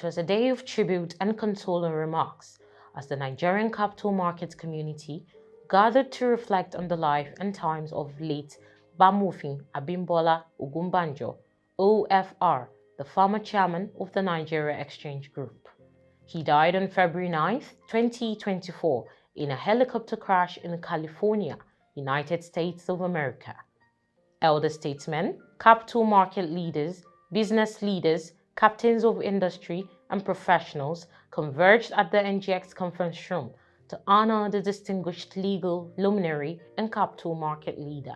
was a day of tribute and consoling remarks as the Nigerian capital markets community gathered to reflect on the life and times of late Bamofin Abimbola Ogunbanjo, OFR, the former chairman of the Nigeria Exchange Group. He died on February 9, 2024, in a helicopter crash in California, United States of America. Elder statesmen, capital market leaders, business leaders, captains of industry, and professionals converged at the NGX conference room to honor the distinguished legal luminary and capital market leader.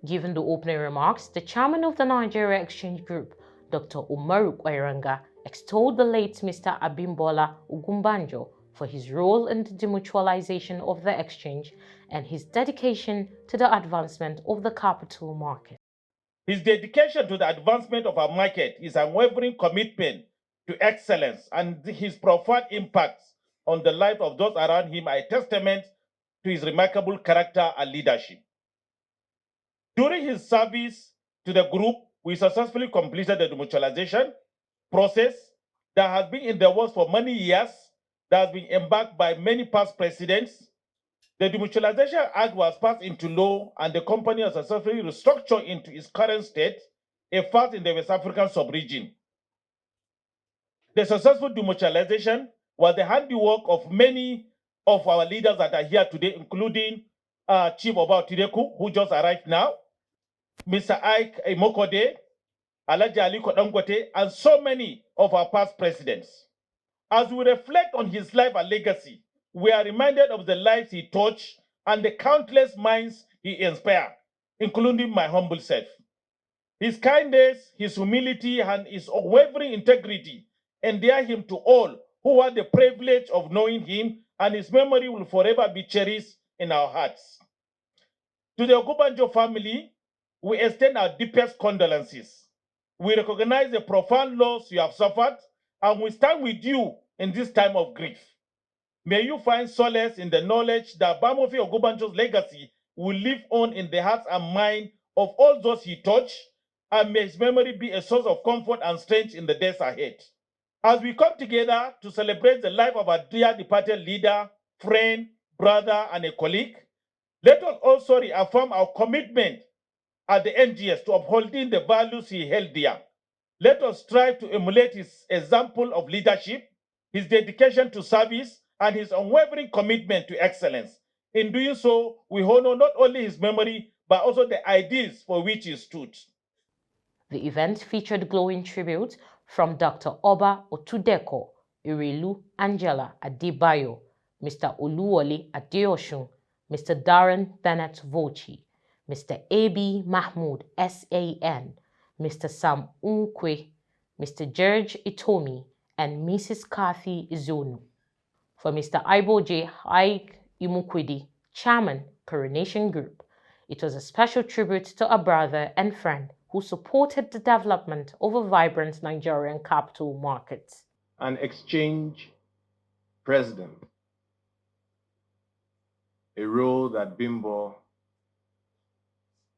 Given the opening remarks, the chairman of the Nigeria Exchange Group, Dr. Umaru Kwairanga, extolled the late Mr. Abimbola Ogunbanjo for his role in the demutualization of the exchange and his dedication to the advancement of the capital market. His dedication to the advancement of our market, his unwavering commitment to excellence, and his profound impacts on the life of those around him are a testament to his remarkable character and leadership. During his service to the group, we successfully completed the demutualization process that has been in the works for many years, that has been embarked by many past presidents. The Demutualization Act was passed into law and the company has successfully restructured into its current state, a first in the West African sub-region. The successful demutualization was the handiwork of many of our leaders that are here today, including Chief Oba Otideku, who just arrived now, Mr. Ike Imokode, Alhaji Aliko Dangote, and so many of our past presidents. As we reflect on his life and legacy, we are reminded of the lives he touched and the countless minds he inspired, including my humble self. His kindness, his humility, and his unwavering integrity endear him to all who had the privilege of knowing him, and his memory will forever be cherished in our hearts. To the Ogunbanjo family, we extend our deepest condolences. We recognize the profound loss you have suffered, and we stand with you in this time of grief. May you find solace in the knowledge that Bamofin Ogunbanjo's legacy will live on in the hearts and mind of all those he touched, and may his memory be a source of comfort and strength in the days ahead. As we come together to celebrate the life of our dear departed leader, friend, brother, and a colleague, let us also reaffirm our commitment at the NGX to upholding the values he held dear. Let us strive to emulate his example of leadership, his dedication to service, and his unwavering commitment to excellence. In doing so, we honor not only his memory, but also the ideals for which he stood. The event featured glowing tributes from Dr. Oba Otudeko, Irelu Angela Adebayo, Mr. Oluwole Adeosun, Mr. Darren Bennett Vochi, Mr. A.B. Mahmoud S.A.N., Mr. Sam Unkwe, Mr. George Itomi, and Mrs. Kathy Izonu. For Mr. Iboje Haig Imukwidi, Chairman, Coronation Group, it was a special tribute to a brother and friend who supported the development of a vibrant Nigerian capital market. An exchange president, a role that Bimbo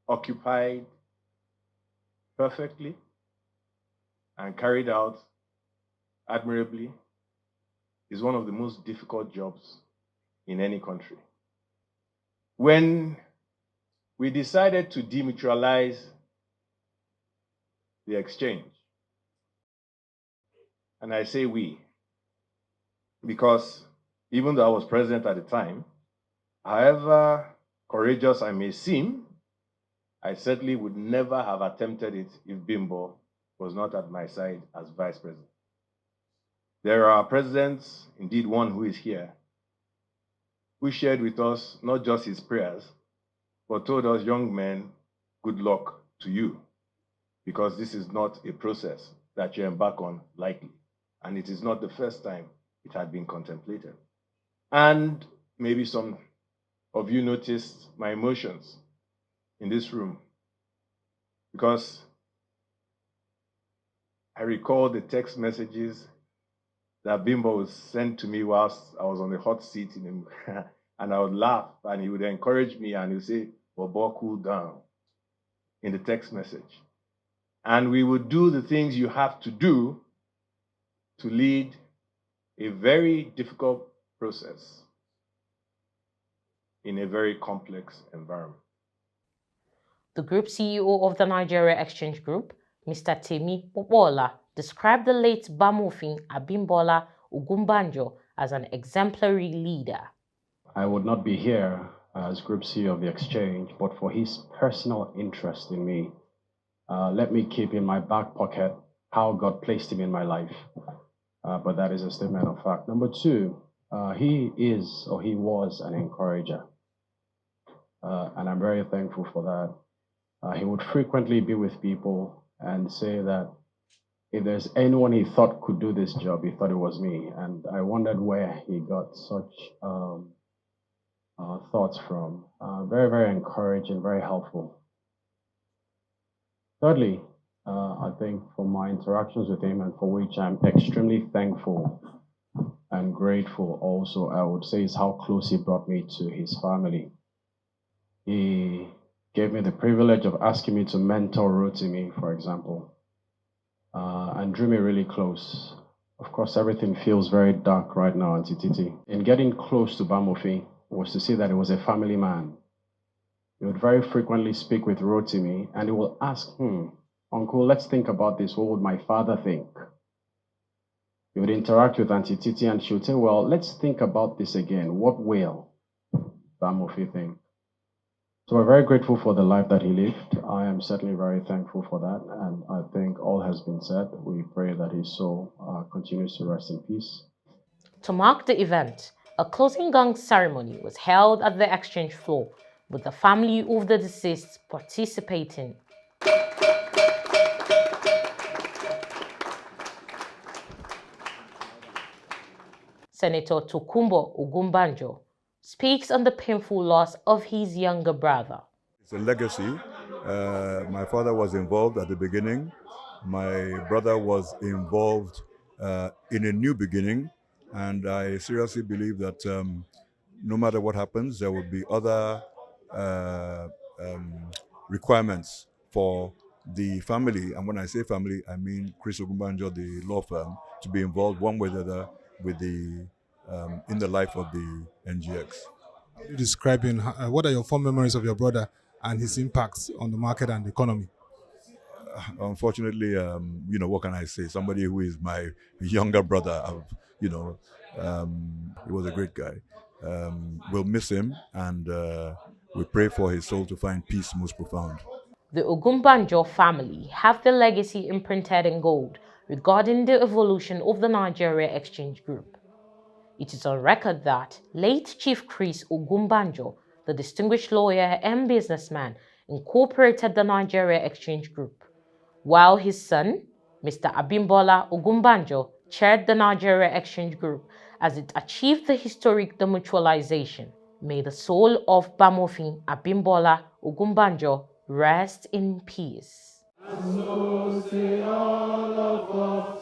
occupied perfectly and carried out admirably, is one of the most difficult jobs in any country. When we decided to demutualize the exchange, and I say we, because even though I was president at the time, however courageous I may seem, I certainly would never have attempted it if Bimbo was not at my side as vice president. There are presidents, indeed one who is here, who shared with us not just his prayers, but told us, young men, good luck to you, because this is not a process that you embark on lightly, and it is not the first time it had been contemplated. And maybe some of you noticed my emotions in this room, because I recall the text messages that Bimbo would send to me whilst I was on the hot seat in him, and I would laugh, and he would encourage me, and he would say, Bobo, cool down, in the text message. And we would do the things you have to do to lead a very difficult process in a very complex environment. The group CEO of the Nigeria Exchange Group, Mr. Temi Popola, described the late Bamofin Abimbola Ogunbanjo as an exemplary leader. I would not be here as Group CEO of the Exchange, but for his personal interest in me. Let me keep in my back pocket how God placed him in my life. But that is a statement of fact. Number two, he is or he was an encourager. And I'm very thankful for that. He would frequently be with people and say that if there's anyone he thought could do this job, he thought it was me. And I wondered where he got such thoughts from. Very, very encouraging, very helpful. Thirdly, I think for my interactions with him and for which I'm extremely thankful and grateful also, I would say, is how close he brought me to his family. He gave me the privilege of asking me to mentor Rotimi, for example, and drew me really close. Of course, everything feels very dark right now, Auntie Titi. In getting close to Bamofin was to see that he was a family man. He would very frequently speak with Rotimi, and he will ask, Uncle, let's think about this. What would my father think? He would interact with Auntie Titi, and she would say, well, let's think about this again. What will Bamofin think? So we're very grateful for the life that he lived. I am certainly very thankful for that, and I think all has been said. We pray that his soul continues to rest in peace. To mark the event, a closing Gong ceremony was held at the exchange floor, with the family of the deceased participating. Senator Tokunbo Ogunbanjo speaks on the painful loss of his younger brother. It's a legacy. My father was involved at the beginning. My brother was involved in a new beginning. And I seriously believe that no matter what happens, there will be other requirements for the family. And when I say family, I mean Chris Ogunbanjo, the law firm, to be involved one way or the other with the in the life of the NGX. How do you describe him? What are your fond memories of your brother and his impacts on the market and the economy? Unfortunately, what can I say? Somebody who is my younger brother, he was a great guy. We'll miss him, and we pray for his soul to find peace most profound. The Ogunbanjo family have the legacy imprinted in gold regarding the evolution of the Nigeria Exchange Group. It is on record that late Chief Chris Ogunbanjo, the distinguished lawyer and businessman, incorporated the Nigeria Exchange Group, while his son, Mr. Abimbola Ogunbanjo, chaired the Nigeria Exchange Group as it achieved the historic demutualization. May the soul of Bamofin Abimbola Ogunbanjo rest in peace. And so say all of us,